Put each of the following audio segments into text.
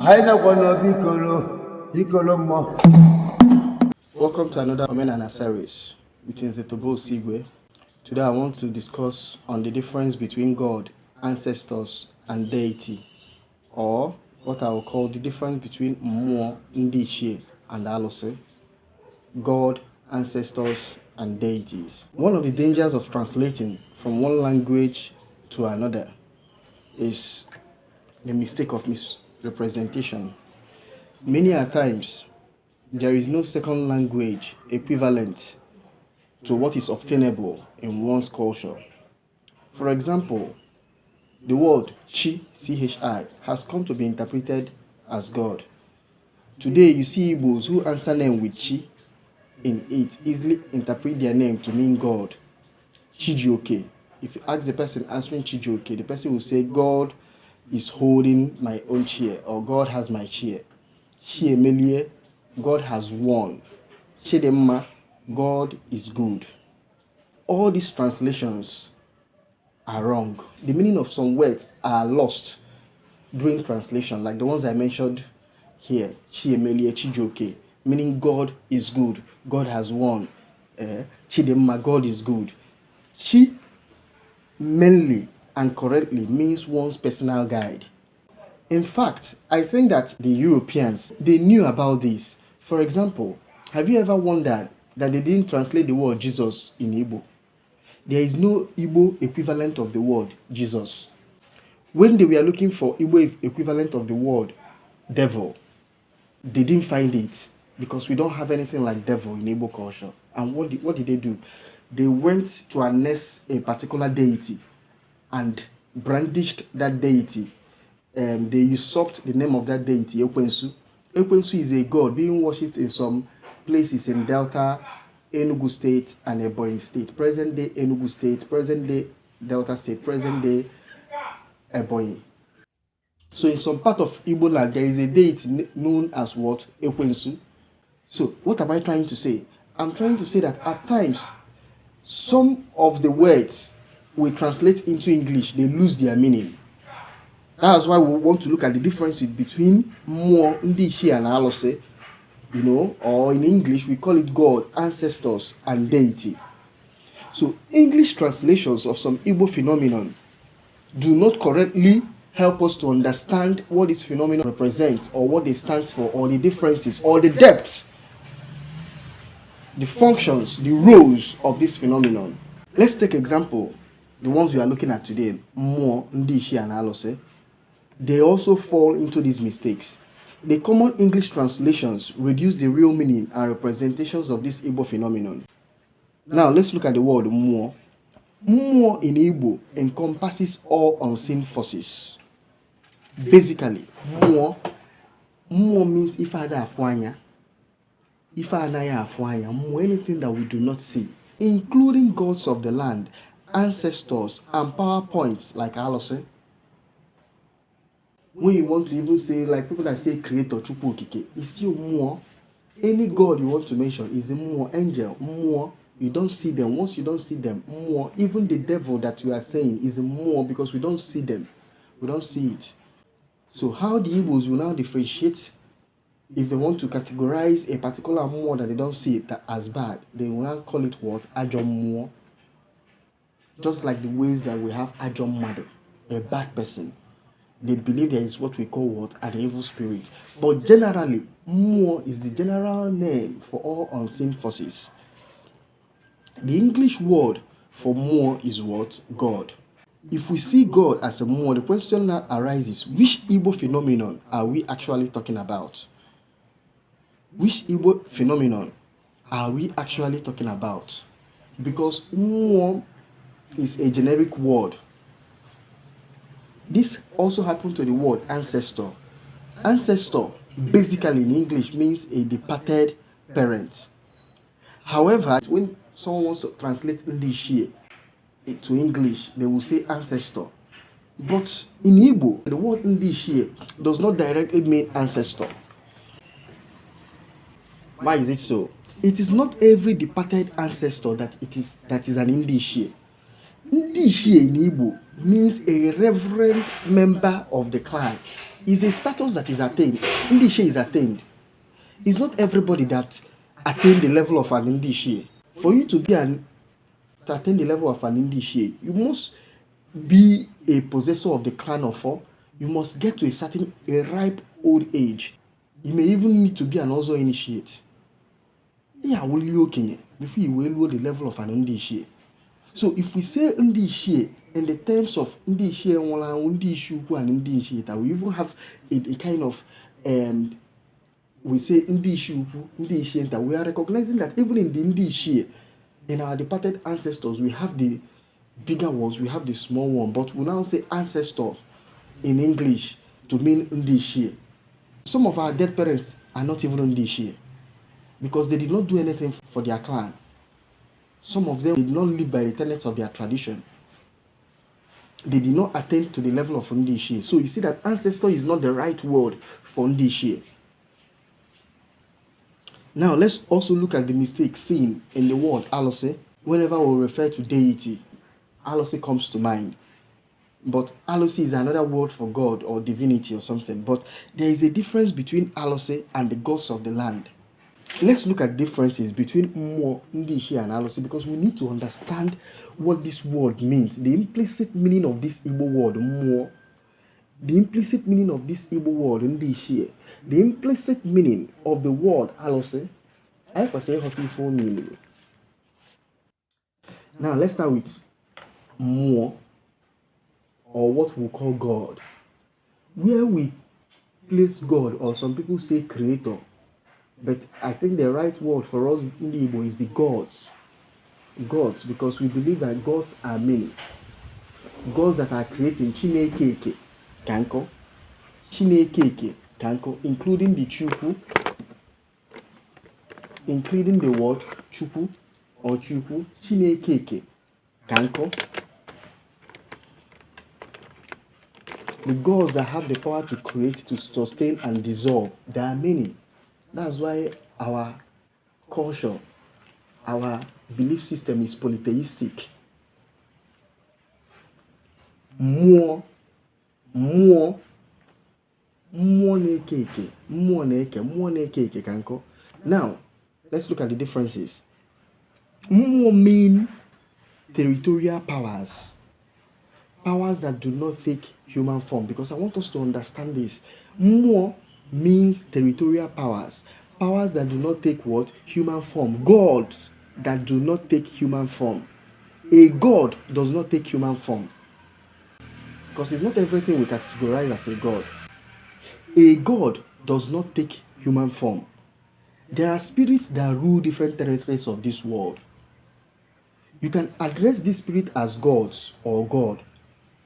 Welcome to another Omenana series between Zetobo Sigwe. Today I want to discuss on the difference between God, ancestors, and deity, or what I will call the difference between Mmụọ, Ndị Ichie, and Alụsị, God, ancestors, and deities. One of the dangers of translating from one language to another is the mistake of misrepresentation. Many a times, there is no second language equivalent to what is obtainable in one's culture. For example, the word Chi, C-H-I, has come to be interpreted as God. Today, you see Igbos who answer name with Chi in it easily interpret their name to mean God. Chijioke. If you ask the person answering Chijioke, the person will say, God is holding my own chair, or God has my chair. Chiemelie, God has won. Chidemma, God is good. All these translations are wrong. The meaning of some words are lost during translation, like the ones I mentioned here. Chiemelie, Chijioke, meaning God is good. God has won. Chidemma, God is good. Chi mainly and correctly means one's personal guide. In fact, I think that the Europeans, they knew about this. For example, have you ever wondered that they didn't translate the word Jesus in Igbo? There is no Igbo equivalent of the word Jesus. When they were looking for Igbo equivalent of the word devil, they didn't find it because we don't have anything like devil in Igbo culture. And what did they do? They went to annex a particular deity and brandished that deity. They usurped the name of that deity, Ekwensu. Ekwensu is a god being worshipped in some places in Delta, Enugu State, and Ebonyi State. Present day Enugu State, present day Delta State, present day Ebonyi. So in some part of Igbo land, there is a deity known as what? Ekwensu. So what am I trying to say? I'm trying to say that at times, some of the words we translate into English, they lose their meaning. That's why we want to look at the difference between Mmụọ, Ndị Ichie, and Alụsị, or in English we call it God, ancestors, and deity. So English translations of some Igbo phenomenon do not correctly help us to understand what this phenomenon represents, or what it stands for, or the differences, or the depth, the functions, the roles of this phenomenon. Let's take example, the ones we are looking at today, Mmụọ, Ndị Ichie, and Alụsị. They also fall into these mistakes. The common English translations reduce the real meaning and representations of this Igbo phenomenon. Now let's look at the word Mmụọ. Mmụọ in Igbo encompasses all unseen forces. Basically, Mmụọ means Ife ada afụ anya, Ife anaghị afụ anya, Mmụọ, anything that we do not see, including gods of the land, ancestors, and power points like Alụsị. When you want to even say, like people that say creator, Chukwu Okike, it's still Mmụọ. Any god you want to mention is a Mmụọ, angel, Mmụọ. You don't see them. Once you don't see them, Mmụọ. Even the devil that you are saying is a Mmụọ because we don't see them. We don't see it. So how the Igbos will now differentiate if they want to categorize a particular Mmụọ that they don't see it as bad, they will now call it what? Ajọ Mmụọ. Just like the ways that we have Ajọ Mmadụ, a bad person. They believe there is what we call what? An evil spirit. But generally, Mmụọ is the general name for all unseen forces. The English word for Mmụọ is what? God. If we see God as a Mmụọ, the question now arises, which Igbo phenomenon are we actually talking about? Which Igbo phenomenon are we actually talking about? Because Mmụọ is a generic word. This also happened to the word ancestor. Ancestor, basically in English, means a departed parent. However, when someone wants to translate Ndị Ichie to English, they will say ancestor. But in Igbo, the word Ndị Ichie does not directly mean ancestor. Why is it so? It is not every departed ancestor that is an Ndị Ichie. Ndị Ishie in Igbo means a reverend member of the clan. It's a status that is attained. Ndị Ishie is attained. It's not everybody that attain the level of an Ndị Ishie. For you to attain the level of an Ndị Ishie, you must be a possessor of the clan of four. You must get to a ripe old age. You may even need to be an also initiate. Yeah, will you okay before you will the level of an Ndị Ishie. So if we say Ndị Ishie in the terms of Ndị Ishie Nwola, Ndị Ishie and Ndị Ishie, that we even have a kind of we say Ndị Ishie Ndị Ishie, that we are recognizing that even in the Ndị Ishie, in our departed ancestors, we have the bigger ones, we have the small one, but we now say ancestors in English to mean Ndị Ishie. Some of our dead parents are not even Ndị Ishie because they did not do anything for their clan. Some of them did not live by the tenets of their tradition. They did not attain to the level of Ndị Ishie. So you see that ancestor is not the right word for Ndị Ishie. Now let's also look at the mistake seen in the word Alose. Whenever we refer to deity, Alose comes to mind. But Alose is another word for God or divinity or something. But there is a difference between Alose and the gods of the land. Let's look at differences between Mmụọ, Ndị Ishie, and Alose, because we need to understand what this word means. The implicit meaning of this Igbo word, Mmụọ, the implicit meaning of this Igbo word, Ndị Ishie, the implicit meaning of the word Alose. I have to say what for meaning. Now let's start with Mmụọ, or what we call God. Where we place God, or some people say creator, but I think the right word for us in the Igbo is the gods. Gods, because we believe that gods are many. Gods that are creating Chineke Kanko, Chineke Kanko, including the Chukwu, including the word Chukwu or Chukwu, Chineke Kanko. The gods that have the power to create, to sustain, and dissolve, there are many. That's why our culture, our belief system is polytheistic. Mmụọ na-eke kanko. Now, let's look at the differences. Mmụọ mean territorial powers. Powers that do not take human form, because I want us to understand this. Mmụọ means territorial powers. Powers that do not take what? Human form. Gods that do not take human form. A god does not take human form, because it's not everything we categorize as a god. A god does not take human form. There are spirits that rule different territories of this world. You can address this spirit as gods or God.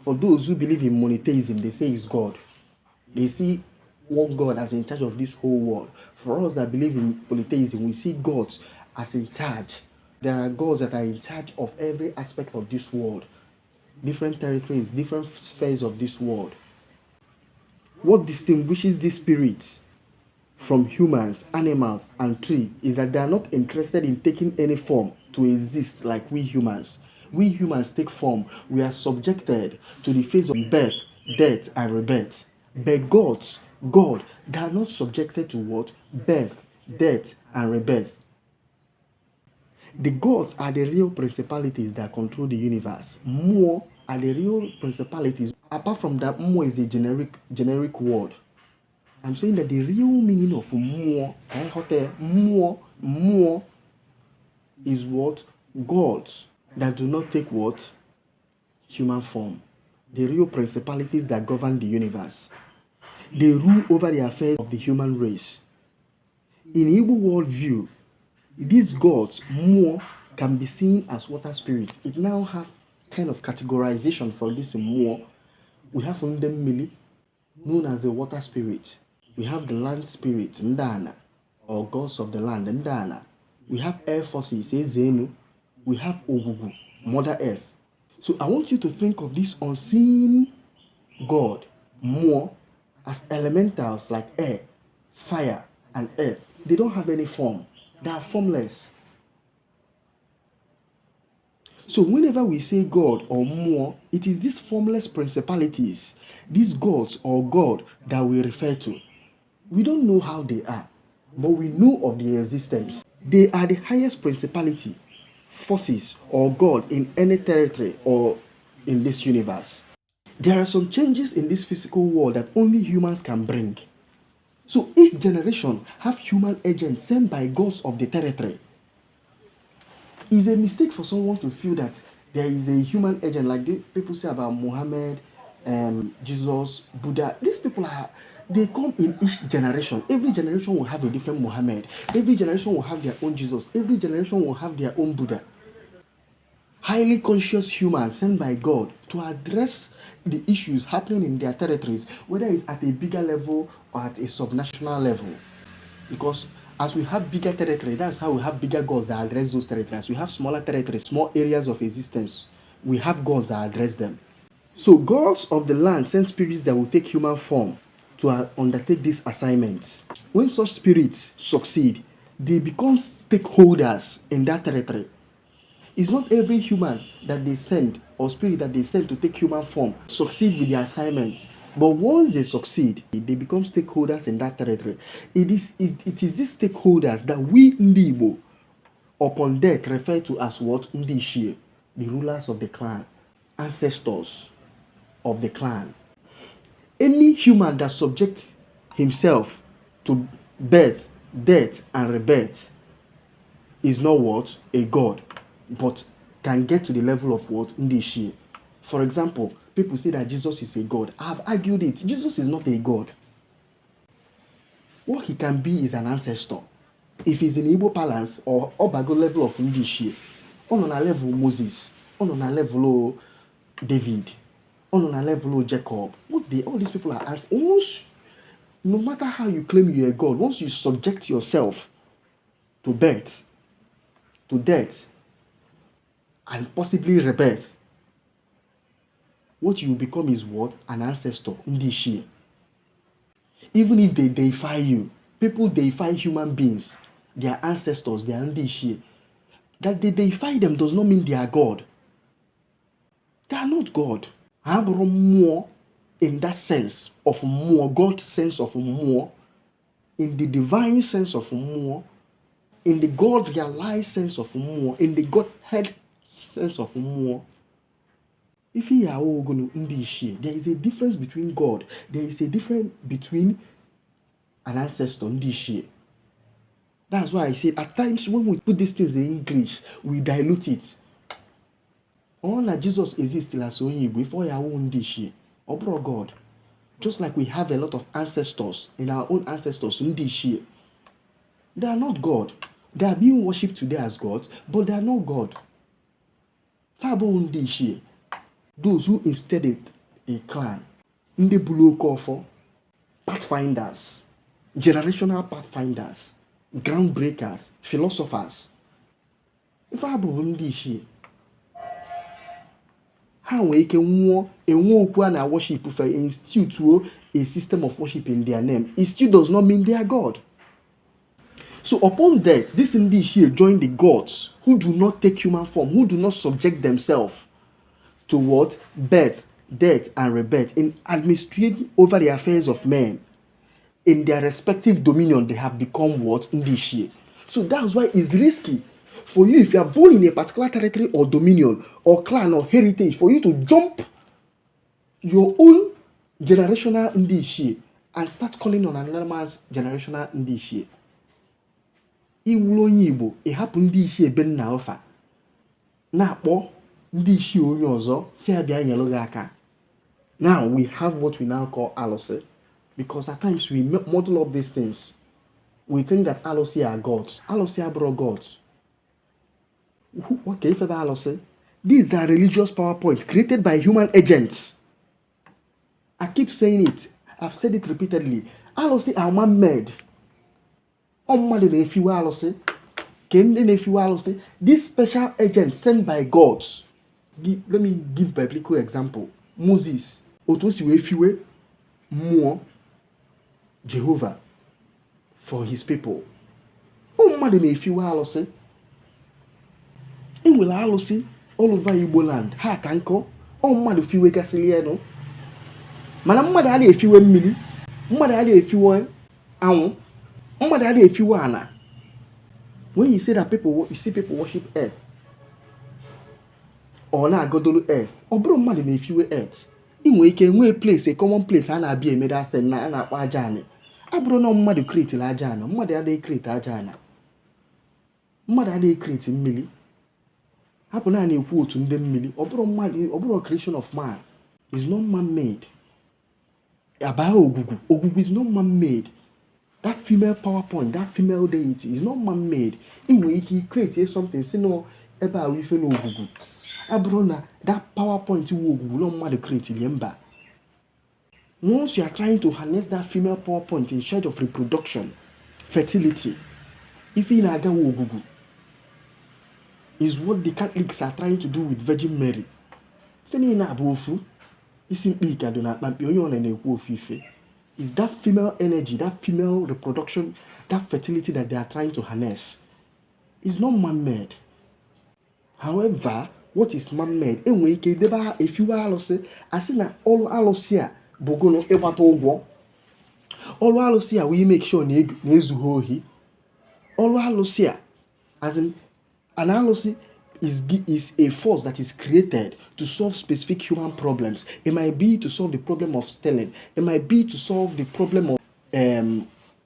For those who believe in monotheism, they say it's God. They see one God as in charge of this whole world. For us that believe in polytheism, we see gods as in charge. There are gods that are in charge of every aspect of this world. Different territories, different spheres of this world. What distinguishes these spirits from humans, animals, and trees is that they are not interested in taking any form to exist like we humans. We humans take form. We are subjected to the phase of birth, death, and rebirth. But God, they are not subjected to what? Birth, death, and rebirth. The gods are the real principalities that control the universe. Mmụọ are the real principalities. Apart from that, Mmụọ is a generic word. I'm saying that the real meaning of Mmụọ is what? Gods that do not take what? Human form. The real principalities that govern the universe. They rule over the affairs of the human race. In Igbo worldview, these gods, Mmụọ, can be seen as water spirits. It now have kind of categorization for this Mmụọ. We have Ndemmili, known as the water spirit. We have the land spirit, Ndana, or gods of the land, Ndana. We have air forces, Ezenu. We have Ogugu, Mother Earth. So I want you to think of this unseen God, Mmụọ, as elementals like air, fire, and earth. They don't have any form. They are formless. So whenever we say God or more, it is these formless principalities, these gods or God that we refer to. We don't know how they are, but we know of their existence. They are the highest principality, forces, or God in any territory or in this universe. There are some changes in this physical world that only humans can bring. So each generation have human agents sent by gods of the territory. It's a mistake for someone to feel that there is a human agent like the people say about Muhammad, Jesus, Buddha. These people they come in each generation. Every generation will have a different Muhammad. Every generation will have their own Jesus. Every generation will have their own Buddha. Highly conscious humans sent by God to address the issues happening in their territories, whether it's at a bigger level or at a subnational level. Because as we have bigger territory, that's how we have bigger gods that address those territories. We have smaller territories, small areas of existence. We have gods that address them. So gods of the land send spirits that will take human form to undertake these assignments. When such spirits succeed, they become stakeholders in that territory. It's not every human that they send or spirit that they send to take human form succeed with the assignment. But once they succeed, they become stakeholders in that territory. It is these stakeholders that we Ndibo upon death refer to as what? Ndishie, the rulers of the clan, ancestors of the clan. Any human that subjects himself to birth, death, and rebirth is not what? A god, but can get to the level of what? Ndishie. For example, people say that Jesus is a god. I have argued it. Jesus is not a god. What he can be is an ancestor. If he's in Igbo balance or Obago level of Ndishie, on a level Moses, on a level David, on a level Jacob, all these people are as once, no matter how you claim you're a god, once you subject yourself to birth, to death, and possibly rebirth, what you become is what? An ancestor, Ndishie. Even if they deify you, people deify human beings, their ancestors, their Ndishie. That they deify them does not mean they are God. They are not God. Abro more in that sense of more, God's sense of more, in the divine sense of more, in the God realized sense of more, in the Godhead sense of more. If you are all going to Ndishie, there is a difference between God. There is a difference between an ancestor, Ndishie. That's why I say at times when we put these things in English, we dilute it. All that Jesus exists till as only before your own Ndishie, or God. Just like we have a lot of ancestors in our own ancestors, Ndishie. They are not God. They are being worshipped today as gods, but they are not God. Fabo Ndishie. Those who instead a clan, Nde Bulo Kofo, pathfinders, generational pathfinders, groundbreakers, philosophers. Fabo Ndishie. Ha nwere ike nwụọ enwe okwu a na worship for institute a system of worship in their name. It still does not mean they are God. So upon death, this Ndishie join the gods who do not take human form, who do not subject themselves to what? Birth, death, and rebirth in administrating over the affairs of men. In their respective dominion, they have become what? Ndishie. So that's why it's risky for you, if you are born in a particular territory or dominion or clan or heritage, for you to jump your own generational Ndishie and start calling on another man's generational Ndishie. Iwulo onye Igbo, ịhapụ Ndishie ebe nna ofa na-akpọ Ndishie onye ọzọ si abịa nyelu gị aka. Now we have what we now call alose, because at times we model up these things. We think that alose are gods. Alose are bro gods. Okay, for the alose, these are religious PowerPoints created by human agents. I keep saying it. I've said it repeatedly. Alose are man-made. These special agents sent by gods. Let me give biblical example. Moses, more Jehovah for his people. In will alose all over Igbo land ha ka nkọ ọ mmadụ fiwe gasịrị ya no mana mmadụ adịghị efiwe mmiri mmadụ adịghị efiwe anwụ mmadụ adịghị efiwe ana. When you say that you see people worship earth or na-agodolu earth ọ bụrụ mmadụ na-efiwe earth ị nwere ike nwee place a common place a na-abịa emeda asị na a na-akpọ aja anị abụrụ na mmadụ create aja anị mmadụ adịghị create aja anị mmadụ adịghị create mmiri hapụ na na-ekwu otu ndị mmiri ọ bụrụ mmadụ ọ bụrụ creation of man is not man made. Abaa ogwugwu is not man made. That female PowerPoint, that female deity is not man made. Ị nwere ike create something si no ebe a wife na ogwugwu abụrụ na that PowerPoint wu ogwugwu na mmadụ create ile mba. Once you are trying to harness that female PowerPoint in charge of reproduction, fertility, if ị na-aga wu ogwugwu is what the Catholics are trying to do with Virgin Mary. Feni na abụ ofu isi mkpi ka dị na akpamkpi onye ọ na-ekwu ofu ife. Is that female energy, that female reproduction, that fertility that they are trying to harness is not man-made. However, what is man-made? Enwe ike deba efiwe alụsị asị na ọlụ alụsị a bụgono ịgbata ụgwọ. Ọlụ alụsị a we make sure na-ezughị ohi. Ọlụ alụsị a as in an alụsị is a force that is created to solve specific human problems. It might be to solve the problem of stealing. It might be to solve the problem of,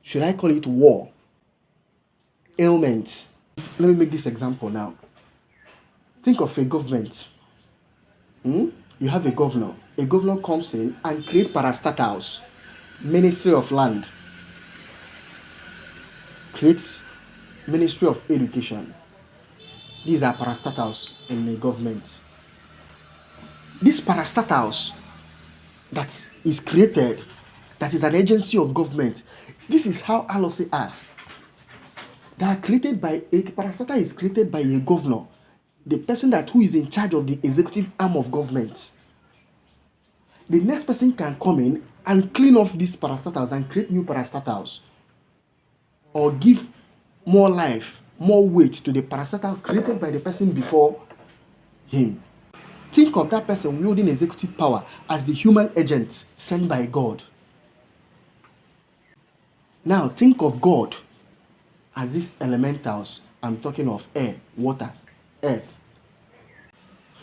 should I call it war? Ailment. Let me make this example now. Think of a government. You have a governor. A governor comes in and creates parastatals. Ministry of Land. Creates Ministry of Education. These are parastatals in the government. These parastatals that is created, that is an agency of government, this is how allosi are. They are created by a parastatal is created by a governor, the person who is in charge of the executive arm of government. The next person can come in and clean off these parastatals and create new parastatals, or give more life, more weight to the parastatal created by the person before him. Think of that person wielding executive power as the human agent sent by God. Now think of God as these elementals. I'm talking of air, water, earth.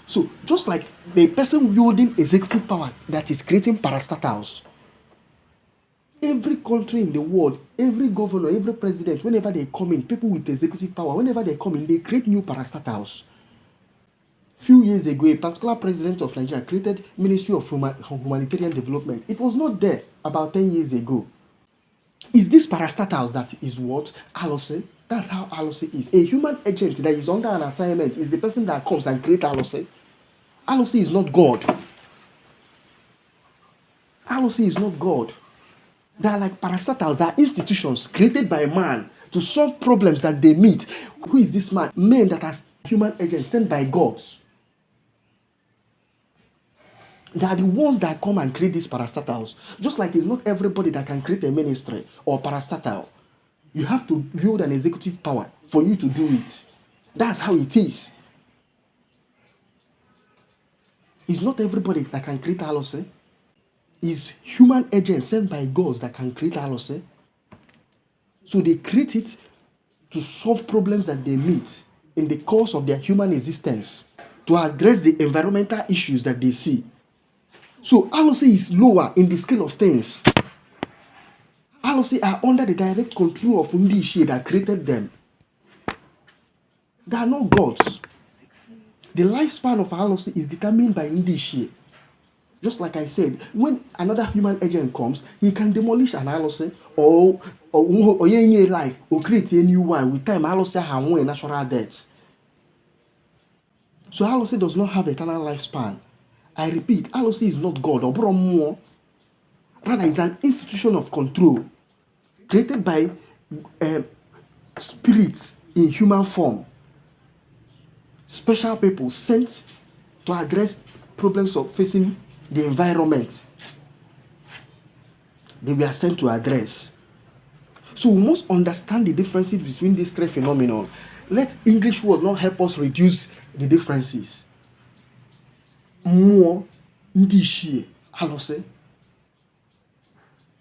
So just like the person wielding executive power that is creating parastatals, every country in the world, every governor, every president, whenever they come in, people with executive power, whenever they come in, they create new parastatals. Few years ago, a particular president of Nigeria created Ministry of Humanitarian Development. It was not there about 10 years ago. Is this parastatals that is what? Alose? That's how Alose is. A human agent that is under an assignment is the person that comes and creates Alose. Alose is not God. Alose is not God. They are like parastatals, they are institutions created by man to solve problems that they meet. Who is this man? Men that are human agents sent by gods. They are the ones that come and create these parastatals. Just like it's not everybody that can create a ministry or parastatal. You have to build an executive power for you to do it. That's how it is. It's not everybody that can create alose. Is human agents sent by gods that can create alose. So they create it to solve problems that they meet in the course of their human existence, to address the environmental issues that they see. So alose is lower in the scale of things. Alose are under the direct control of Ndishie that created them. They are not gods. The lifespan of alose is determined by Ndishie. Just like I said, when another human agent comes, he can demolish an alose or life or create a new one. With time, alose have a natural death. So alose does not have eternal lifespan. I repeat, alose is not God or Bromo. Rather, it's an institution of control created by spirits in human form. Special people sent to address problems of facing the environment. They were sent to address. So we must understand the differences between these three phenomena. Let English word not help us reduce the differences. more ndishi alose.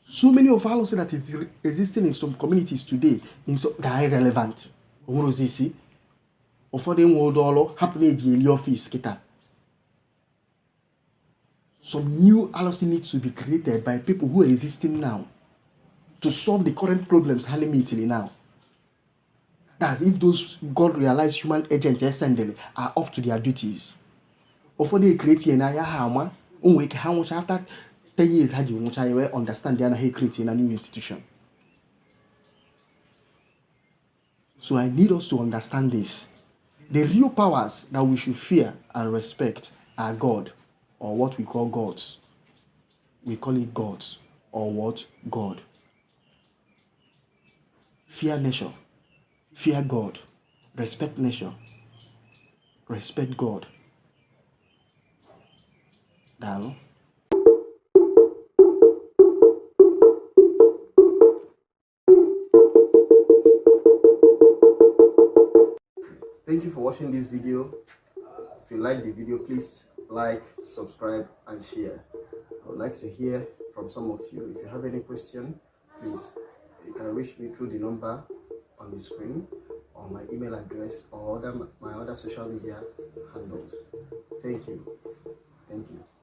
So many of alose that is existing in some communities today that are irrelevant. Omurozisi. Ụfọdụ enwe ụdọ ọrụ hapụ na-eji eli ọfịs kịta. Some new alose needs to be created by people who are existing now to solve the current problems ha meeting now. That's if those God realized human agents essentially are up to their duties. Ụfọdụ create na ya ha ama onwe ike ha nwụcha after 10 years ha ji nwụcha ya wee understand ya na ha create a new institution. So I need us to understand this. The real powers that we should fear and respect are God, or what we call gods. We call it gods, or what? God. Fear nature, fear God, respect nature, respect God. Dalo. Thank you for watching this video. If you like the video, please like, subscribe, and share. I would like to hear from some of you. If you have any question, please, you can reach me through the number on the screen, or my email address, or my other social media handles. Thank you. Thank you.